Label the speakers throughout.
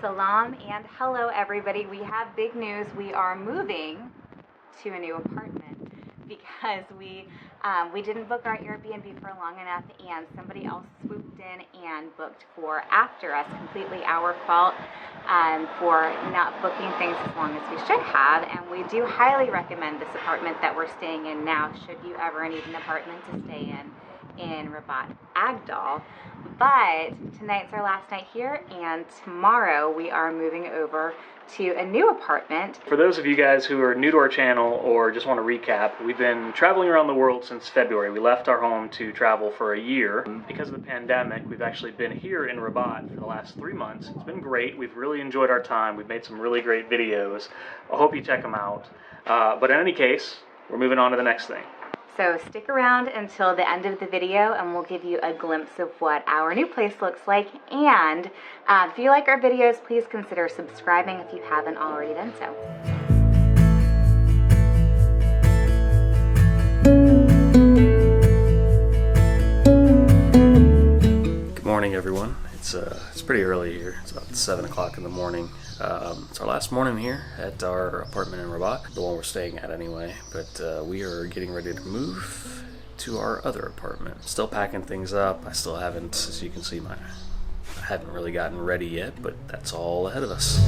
Speaker 1: Salam and hello everybody. We have big news. We are moving to a new apartment because we didn't book our Airbnb for long enough and somebody else swooped in and booked for after us. Completely our fault for not booking things as long as we should have, and we do highly recommend this apartment that we're staying in now should you ever need an apartment to stay in Rabat, Agdal. But tonight's our last night here, and tomorrow we are moving over to a new apartment.
Speaker 2: For those of you guys who are new to our channel or just want to recap, we've been traveling around the world since February. We left our home to travel for a year. Because of the pandemic, we've actually been here in Rabat for the last 3 months. It's been great. We've really enjoyed our time. We've made some really great videos. I hope you check them out. But in any case, we're moving on to the next thing.
Speaker 1: So stick around until the end of the video and we'll give you a glimpse of what our new place looks like. And if you like our videos, please consider subscribing if you haven't already done so.
Speaker 2: Good morning, everyone. It's pretty early here. It's about 7 o'clock in the morning. It's our last morning here at our apartment in Rabat, the one we're staying at anyway, but we are getting ready to move to our other apartment. Still packing things up. I still haven't, as you can see, I haven't really gotten ready yet, but that's all ahead of us.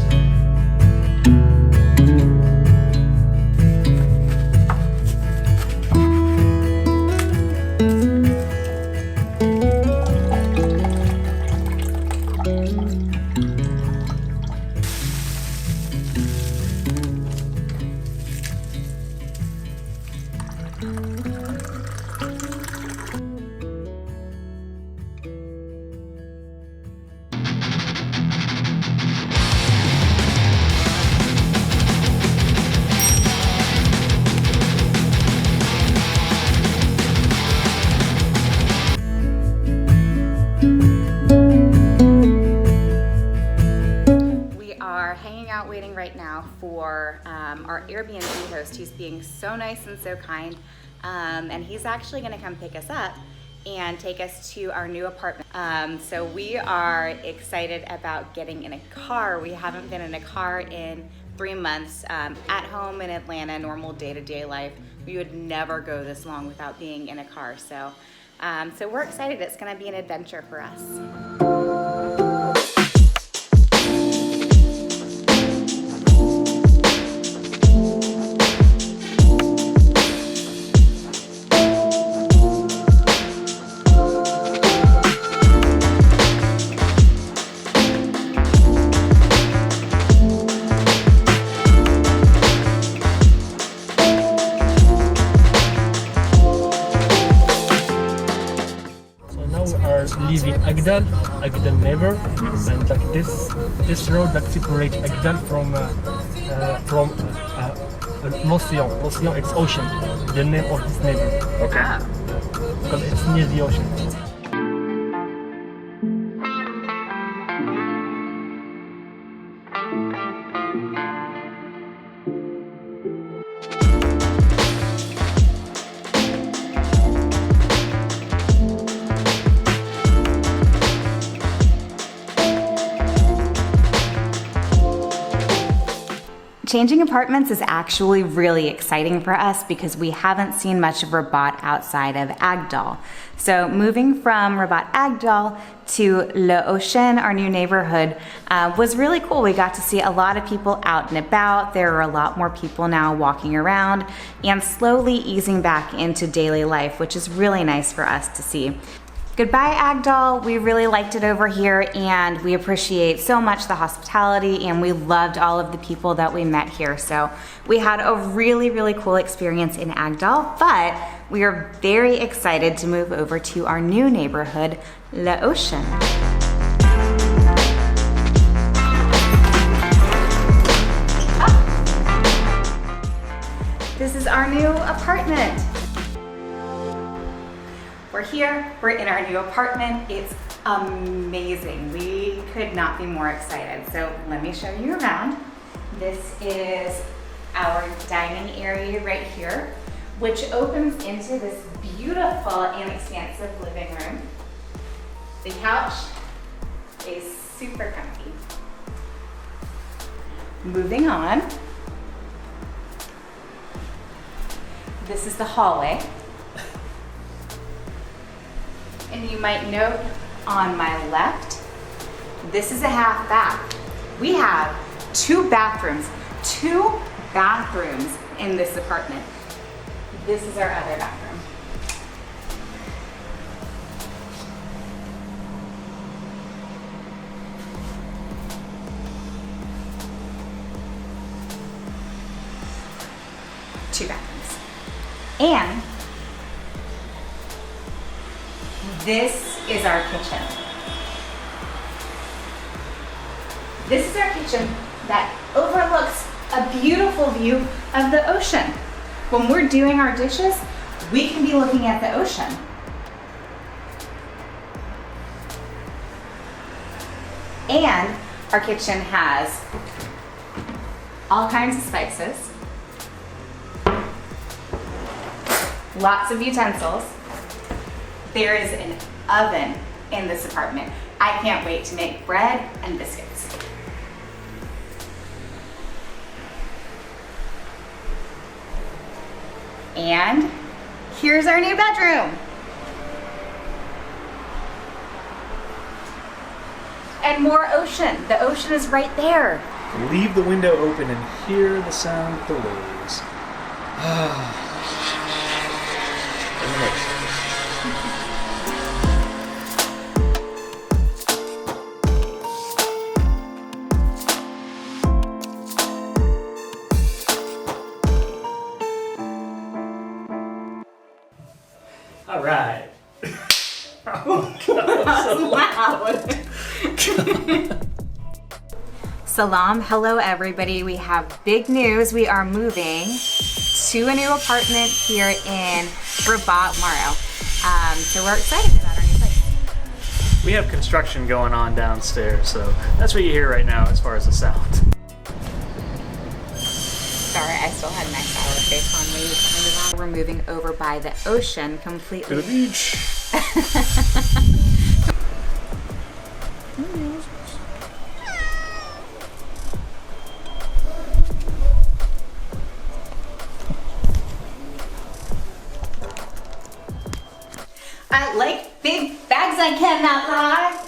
Speaker 1: Waiting right now for our Airbnb host. He's being so nice and so kind, and he's actually going to come pick us up and take us to our new apartment. So we are excited about getting in a car. We haven't been in a car in 3 months. At home in Atlanta, normal day-to-day life, we would never go this long without being in a car. So we're excited. It's going to be an adventure for us.
Speaker 3: Leaving Agdal neighbor, and like this road that separates Agdal from l'Ocean. L'Ocean, it's ocean. The name of this neighbor.
Speaker 2: Okay.
Speaker 3: Because it's near the ocean.
Speaker 1: Changing apartments is actually really exciting for us because we haven't seen much of Rabat outside of Agdal. So moving from Rabat Agdal to L'Ocean, our new neighborhood, was really cool. We got to see a lot of people out and about. There are a lot more people now walking around and slowly easing back into daily life, which is really nice for us to see. Goodbye, Agdal. We really liked it over here, and we appreciate so much the hospitality, and we loved all of the people that we met here. So we had a really, really cool experience in Agdal, but we are very excited to move over to our new neighborhood, L'Ocean. This is our new apartment. We're here, we're in our new apartment. It's amazing. We could not be more excited. So let me show you around. This is our dining area right here, which opens into this beautiful and expansive living room. The couch is super comfy. Moving on. This is the hallway. And you might note on my left, this is a half bath. We have two bathrooms in this apartment. This is our other bathroom. Two bathrooms. And this is our kitchen. This is our kitchen that overlooks a beautiful view of the ocean. When we're doing our dishes, we can be looking at the ocean. And our kitchen has all kinds of spices, lots of utensils. There is an oven in this apartment. I can't wait to make bread and biscuits. And here's our new bedroom. And more ocean. The ocean is right there.
Speaker 4: Leave the window open and hear the sound of the waves.
Speaker 3: All right.
Speaker 1: Salam, hello everybody. We have big news. We are moving to a new apartment here in Rabat Morocco. So we're excited about our new place.
Speaker 2: We have construction going on downstairs, so that's what you hear right now as far as the sound.
Speaker 1: Sorry, I still had a nice sour face on me. We're moving over by the ocean completely.
Speaker 4: To the beach.
Speaker 1: I like big bags I cannot lie.